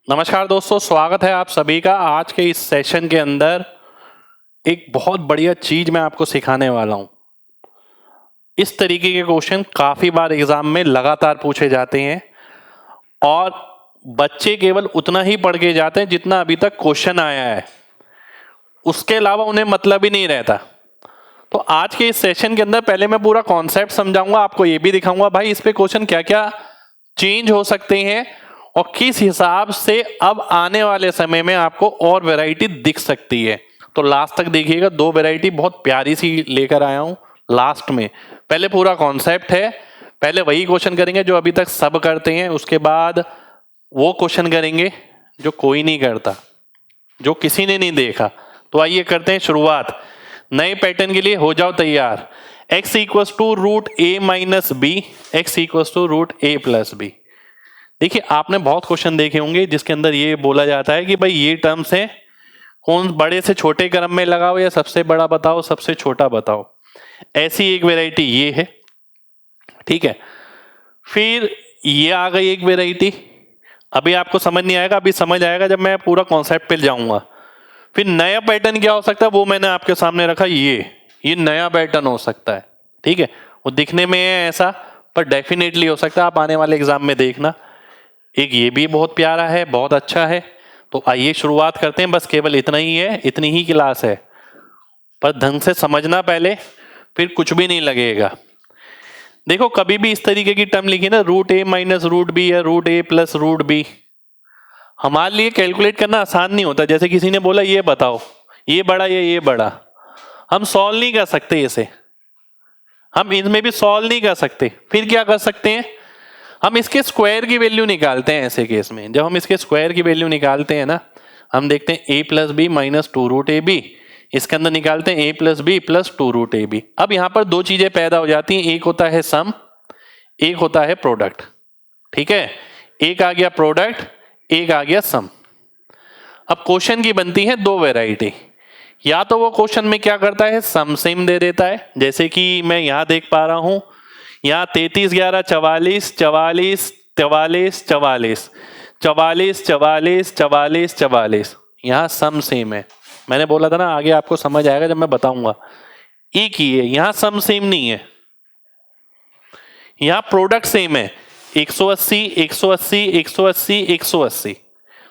नमस्कार दोस्तों, स्वागत है आप सभी का। आज के इस सेशन के अंदर एक बहुत बढ़िया चीज मैं आपको सिखाने वाला हूं। इस तरीके के क्वेश्चन काफी बार एग्जाम में लगातार पूछे जाते हैं और बच्चे केवल उतना ही पढ़ के जाते हैं जितना अभी तक क्वेश्चन आया है, उसके अलावा उन्हें मतलब ही नहीं रहता। तो आज के इस सेशन के अंदर पहले मैं पूरा कॉन्सेप्ट समझाऊंगा, आपको ये भी दिखाऊंगा भाई इस पे क्वेश्चन क्या क्या चेंज हो सकते हैं और किस हिसाब से अब आने वाले समय में आपको और वैरायटी दिख सकती है। तो लास्ट तक देखिएगा, दो वैरायटी बहुत प्यारी सी लेकर आया हूं लास्ट में। पहले पूरा कॉन्सेप्ट है, पहले वही क्वेश्चन करेंगे जो अभी तक सब करते हैं, उसके बाद वो क्वेश्चन करेंगे जो कोई नहीं करता, जो किसी ने नहीं देखा। तो आइए करते हैं शुरुआत। नए पैटर्न के लिए हो जाओ तैयार। x equals to root A minus B, X equals to root A plus B. देखिए आपने बहुत क्वेश्चन देखे होंगे जिसके अंदर ये बोला जाता है कि भाई ये टर्म्स हैं, कौन बड़े से छोटे क्रम में लगाओ या सबसे बड़ा बताओ सबसे छोटा बताओ। ऐसी एक वैरायटी ये है, ठीक है। फिर ये आ गई एक वैरायटी, अभी आपको समझ नहीं आएगा, अभी समझ आएगा जब मैं पूरा कॉन्सेप्ट पे जाऊंगा। फिर नया पैटर्न क्या हो सकता है वो मैंने आपके सामने रखा, ये नया पैटर्न हो सकता है, ठीक है। वो दिखने में है ऐसा, पर डेफिनेटली हो सकता है, आप आने वाले एग्जाम में देखना। एक ये भी बहुत प्यारा है, बहुत अच्छा है। तो आइए शुरुआत करते हैं, बस केवल इतना ही है, इतनी ही क्लास है, पर ढंग से समझना पहले, फिर कुछ भी नहीं लगेगा। देखो कभी भी इस तरीके की टर्म लिखी ना, root A minus root B या root A plus root B, हमारे लिए कैलकुलेट करना आसान नहीं होता। जैसे किसी ने बोला ये बताओ ये बड़ा या ये बड़ा, हम सॉल्व नहीं कर सकते इसे, हम इनमें भी सॉल्व नहीं कर सकते। फिर क्या कर सकते हैं, हम इसके स्क्वायर की वैल्यू निकालते हैं। ऐसे केस में जब हम इसके स्क्वायर की वैल्यू निकालते हैं ना, हम देखते हैं a plus b minus two root a b, इसके अंदर निकालते हैं a plus b plus two root a b. अब यहां पर दो चीजें पैदा हो जाती हैं, एक होता है सम, एक होता है प्रोडक्ट, ठीक है। एक आ गया प्रोडक्ट, एक आ गया सम। अब क्वेश्चन की बनती है दो वैरायटी, या तो वो क्वेश्चन में क्या करता है सम सेम दे देता है, जैसे कि मैं यहां देख पा रहा हूं, यहाँ 33 11 44 44 44 44 44 44 44 44, यहाँ सम सेम है। मैंने बोला था ना आगे आपको समझ आएगा जब मैं बताऊंगा। एक ही है, यहाँ सम सेम नहीं है, यहाँ प्रोडक्ट सेम है, 180 180 180 180।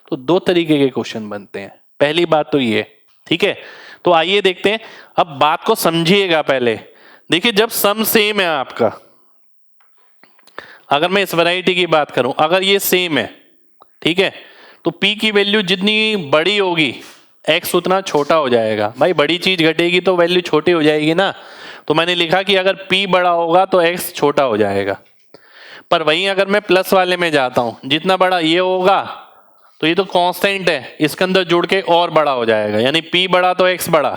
तो दो तरीके के क्वेश्चन बनते हैं, पहली बात तो ये, ठीक है। तो आइए देखते हैं, अब बात को समझिएगा पहले। देखिए जब सम सेम है आपका, अगर मैं इस वैरायटी की बात करूं, अगर ये सेम है, ठीक है, तो p की वैल्यू जितनी बड़ी होगी x उतना छोटा हो जाएगा। भाई बड़ी चीज घटेगी तो वैल्यू छोटी हो जाएगी ना, तो मैंने लिखा कि अगर p बड़ा होगा तो x छोटा हो जाएगा। पर वहीं अगर मैं प्लस वाले में जाता हूं, जितना बड़ा ये होगा तो ये तो कांस्टेंट है, इसके अंदर जुड़ के और बड़ा हो जाएगा, यानी p बड़ा तो x बड़ा।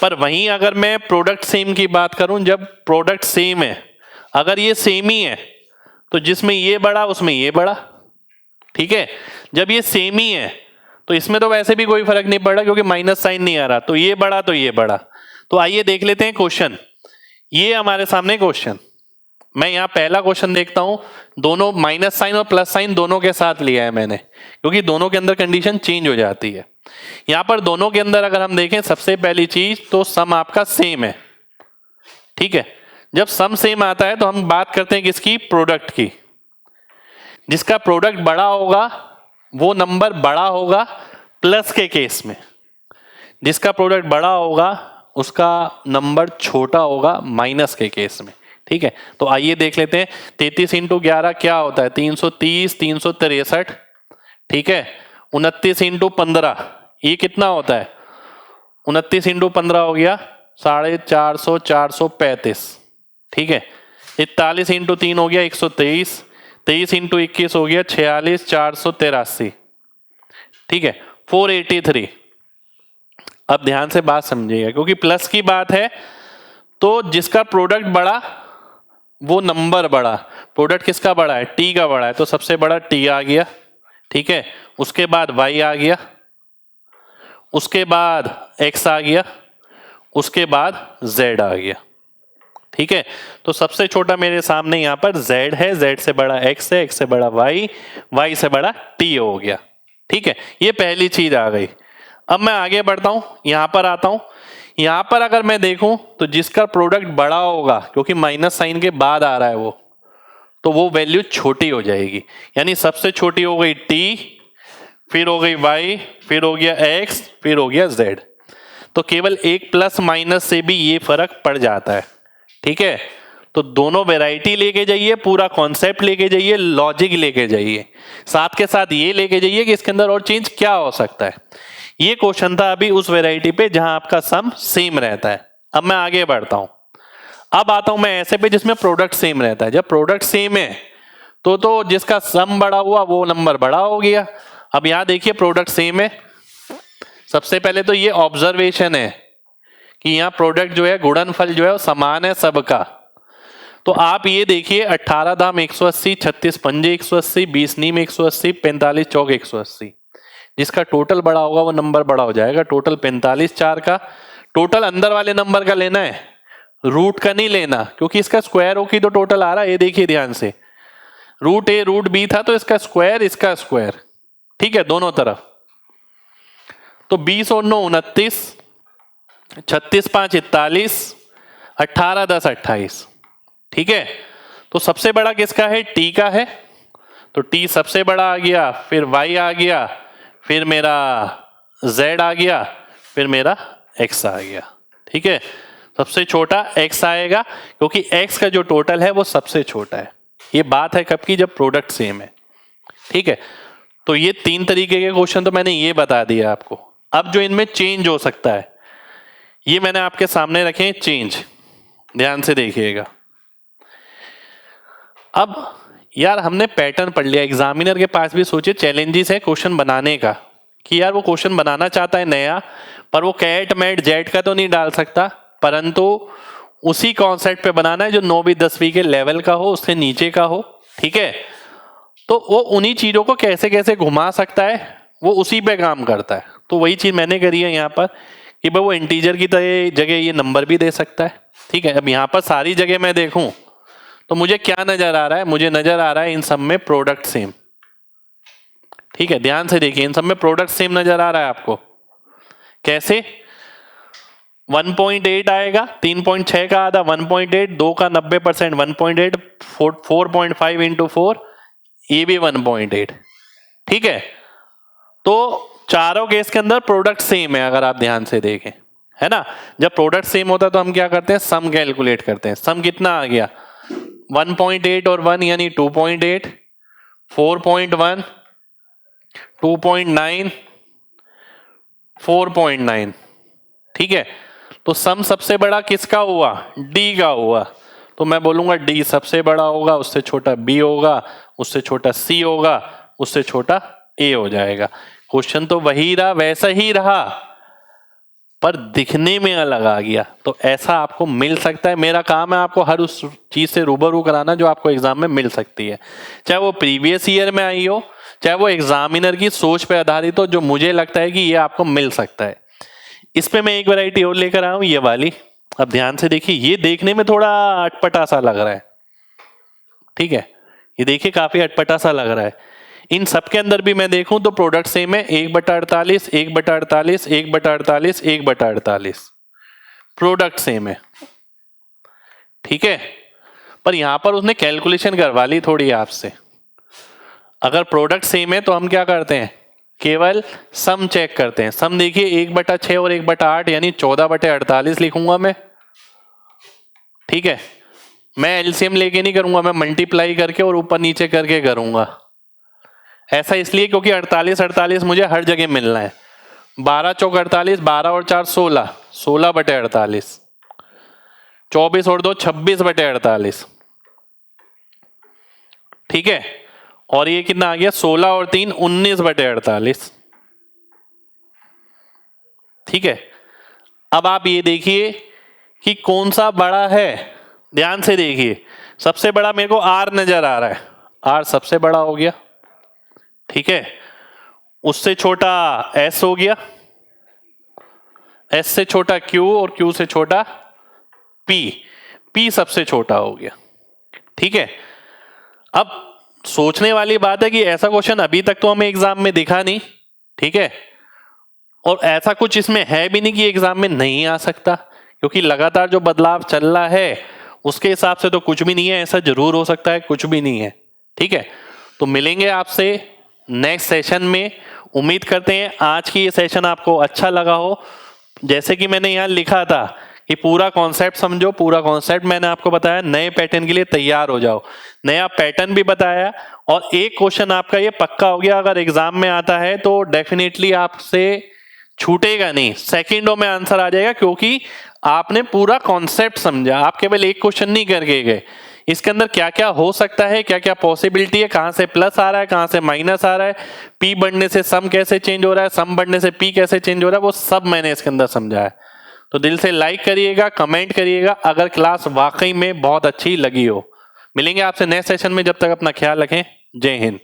पर वहीं अगर मैं प्रोडक्ट सेम की बात करूं, जब प्रोडक्ट सेम है, अगर ये सेम ही है तो जिसमें ये बड़ा उसमें ये बड़ा, ठीक है। जब ये सेम ही है तो इसमें तो वैसे भी कोई फर्क नहीं पड़ रहा क्योंकि माइनस साइन नहीं आ रहा, तो ये बड़ा तो ये बड़ा। तो आइए देख लेते हैं क्वेश्चन। ये हमारे सामने क्वेश्चन, मैं यहाँ पहला क्वेश्चन देखता हूं, दोनों माइनस साइन और प्लस साइन दोनों के साथ लिया है मैंने, क्योंकि दोनों के अंदर कंडीशन चेंज हो जाती है। यहाँ पर दोनों के अंदर अगर हम देखें, सबसे पहली चीज तो सम आपका सेम है, ठीक है। जब सम सेम आता है तो हम बात करते हैं किसकी, प्रोडक्ट की। जिसका प्रोडक्ट बड़ा होगा वो नंबर बड़ा होगा प्लस के केस में, जिसका प्रोडक्ट बड़ा होगा उसका नंबर छोटा होगा माइनस के केस में, ठीक है। तो आइए देख लेते हैं, 33 इंटू 11 क्या होता है, 330 363, ठीक है। 29 इंटू 15 ये कितना होता है, 29 इंटू 15 हो गया 450 435, ठीक है। 41 इंटू 3 हो गया 123, 23 इंटू 21 हो गया 46 483, ठीक है। 483। अब ध्यान से बात समझिएगा, क्योंकि प्लस की बात है तो जिसका प्रोडक्ट बड़ा वो नंबर बड़ा। प्रोडक्ट किसका बड़ा है, टी का बड़ा है, तो सबसे बड़ा टी आ गया, ठीक है। उसके बाद वाई आ गया, उसके बाद एक्स आ गया, उसके बाद जेड आ गया, ठीक है, तो सबसे छोटा मेरे सामने यहाँ पर z है, z से बड़ा x है, x से बड़ा y, y से बड़ा t हो गया। ठीक है, ये पहली चीज आ गई। अब मैं आगे बढ़ता हूं, यहां पर आता हूं। यहां पर अगर मैं देखूं तो जिसका प्रोडक्ट बड़ा होगा, क्योंकि माइनस साइन के बाद आ रहा है वो, तो वो वैल्यू छोटी हो जाएगी। यानी सबसे छोटी हो गई t, फिर हो गई y, फिर हो गया x, फिर हो गया z। तो केवल एक प्लस माइनस से भी ये फर्क पड़ जाता है। ठीक है, तो दोनों वैरायटी लेके जाइए, पूरा कॉन्सेप्ट लेके जाइए, लॉजिक लेके जाइए, साथ के साथ ये लेके जाइए कि इसके अंदर और चेंज क्या हो सकता है। ये क्वेश्चन था अभी उस वैरायटी पे जहां आपका सम सेम रहता है। अब मैं आगे बढ़ता हूं, अब आता हूं मैं ऐसे पे जिसमें प्रोडक्ट सेम रहता है। जब प्रोडक्ट सेम है तो जिसका सम बड़ा हुआ वो नंबर बड़ा हो गया। अब यहां देखिए प्रोडक्ट सेम है। सबसे पहले तो ये ऑब्जर्वेशन है कि यहाँ प्रोडक्ट जो है, गुणनफल जो है वो समान है सबका। तो आप ये देखिए 18 दाम 180, 36 पंजे 180, 20 नीम 180, 45 चौक 180, जिसका टोटल बड़ा होगा वो नंबर बड़ा हो जाएगा। टोटल 45 4 का। टोटल अंदर वाले नंबर का लेना है, रूट का नहीं लेना, क्योंकि इसका स्क्वायर हो की तो टोटल आ रहा है। ये देखिए ध्यान से, रूट ए रूट बी था तो इसका स्क्वायर, इसका स्क्वायर। ठीक है, दोनों तरफ। तो 20 और 9 29, 36 5 41, 18 10 28। ठीक है, तो सबसे बड़ा किसका है? टी का है, तो टी सबसे बड़ा आ गया, फिर वाई आ गया, फिर मेरा जेड आ गया, फिर मेरा एक्स आ गया। ठीक है, सबसे छोटा एक्स आएगा, क्योंकि एक्स का जो टोटल है वो सबसे छोटा है। ये बात है कब की? जब प्रोडक्ट सेम है। ठीक है, तो ये 3 तरीके के क्वेश्चन तो मैंने ये बता दिया आपको। अब जो इनमें चेंज हो सकता है ये मैंने आपके सामने रखे हैं चेंज, ध्यान से देखिएगा। अब यार हमने पैटर्न पढ़ लिया, एग्जामिनर के पास भी सोचिए चैलेंजेस है क्वेश्चन बनाने का, कि यार वो क्वेश्चन बनाना चाहता है नया, पर वो कैट मैट जेट का तो नहीं डाल सकता, परंतु उसी कॉन्सेप्ट पे बनाना है जो 9वीं 10वीं के लेवल का हो, उससे नीचे का हो। ठीक है, तो वो उन्हीं चीजों को कैसे कैसे घुमा सकता है, वो उसी पे काम करता है। तो वही चीज मैंने करी है यहाँ पर कि भाई वो इंटीजर की जगह ये नंबर भी दे सकता है। ठीक है, अब यहाँ पर सारी जगह मैं देखूं तो मुझे क्या नजर आ रहा है? मुझे नजर आ रहा है इन सब में प्रोडक्ट सेम। ठीक है, ध्यान से देखिए, इन सब में प्रोडक्ट सेम नजर आ रहा है आपको। कैसे? 1.8 आएगा, 3.6 का आधा 1.8, 2 का 90% 1.8, 4.5 इंटू 4 ये भी 1.8। ठीक है, तो चारों केस के अंदर प्रोडक्ट सेम है अगर आप ध्यान से देखें, है ना। जब प्रोडक्ट सेम होता है तो हम क्या करते हैं? सम कैलकुलेट करते हैं। सम कितना आ गया? 1.8 और 1 यानी 2.8, 4.1, 2.9, 4.9। ठीक है, तो सम सबसे बड़ा किसका हुआ? डी का हुआ। तो मैं बोलूंगा डी सबसे बड़ा होगा, उससे छोटा बी होगा, उससे छोटा सी होगा, उससे छोटा ए हो जाएगा। क्वेश्चन तो वही रहा, वैसा ही रहा, पर दिखने में अलग आ गया। तो ऐसा आपको मिल सकता है। मेरा काम है आपको हर उस चीज से रूबरू कराना जो आपको एग्जाम में मिल सकती है, चाहे वो प्रीवियस ईयर में आई हो, चाहे वो एग्जामिनर की सोच पे आधारित हो, जो मुझे लगता है कि ये आपको मिल सकता है। इस पे मैं एक वैरायटी और लेकर आया हूं, ये वाली। अब ध्यान से देखिए, ये देखने में थोड़ा अटपटा सा लग रहा है। ठीक है, ये देखिए काफी अटपटा सा लग रहा है। इन सब के अंदर भी मैं देखूं तो प्रोडक्ट सेम है, 1/48, 1/48, 1/48, 1/48 प्रोडक्ट सेम है। ठीक है, पर यहां पर उसने कैलकुलेशन करवा ली थोड़ी आपसे। अगर प्रोडक्ट सेम है तो हम क्या करते हैं? केवल सम चेक करते हैं। सम देखिए 1/6 और 1/8 यानी 14/48 लिखूंगा मैं। ठीक है, मैं एलसीएम लेके नहीं करूंगा, मैं मल्टीप्लाई करके और ऊपर नीचे करके करूंगा। ऐसा इसलिए क्योंकि 48 48 मुझे हर जगह मिलना है। 12 चौक 48, 12 और 4 16, 16/48, 24 और 2 26/48। ठीक है, और ये कितना आ गया? 16 और 3 19/48। ठीक है, अब आप ये देखिए कि कौन सा बड़ा है। ध्यान से देखिए, सबसे बड़ा मेरे को आर नजर आ रहा है, आर सबसे बड़ा हो गया। ठीक है, उससे छोटा एस हो गया, एस से छोटा क्यू और क्यू से छोटा पी, P सबसे छोटा हो गया। ठीक है, अब सोचने वाली बात है कि ऐसा क्वेश्चन अभी तक तो हमें एग्जाम में दिखा नहीं, ठीक है, और ऐसा कुछ इसमें है भी नहीं कि एग्जाम में नहीं आ सकता, क्योंकि लगातार जो बदलाव चल रहा है उसके हिसाब से तो कुछ भी नहीं है, ऐसा जरूर हो सकता है कुछ भी नहीं है। ठीक है, तो मिलेंगे आपसे नेक्स्ट सेशन में। उम्मीद करते हैं आज की ये सेशन आपको अच्छा लगा हो। जैसे कि मैंने यहाँ लिखा था कि पूरा कॉन्सेप्ट समझो, पूरा कॉन्सेप्ट मैंने आपको बताया, नए पैटर्न के लिए तैयार हो जाओ। नया पैटर्न भी बताया, और एक क्वेश्चन आपका ये पक्का हो गया, अगर एग्जाम में आता है तो डेफिनेटली आपसे छूटेगा नहीं, सेकंडों में आंसर आ जाएगा, क्योंकि आपने पूरा कॉन्सेप्ट समझा। आप केवल एक क्वेश्चन नहीं करके गए, इसके अंदर क्या क्या हो सकता है, क्या क्या पॉसिबिलिटी है, कहां से प्लस आ रहा है, कहां से माइनस आ रहा है, पी बढ़ने से सम कैसे चेंज हो रहा है, सम बढ़ने से पी कैसे चेंज हो रहा है, वो सब मैंने इसके अंदर समझा है। तो दिल से लाइक करिएगा, कमेंट करिएगा अगर क्लास वाकई में बहुत अच्छी लगी हो। मिलेंगे आपसे नेक्स्ट सेशन में, जब तक अपना ख्याल रखें। जय हिंद।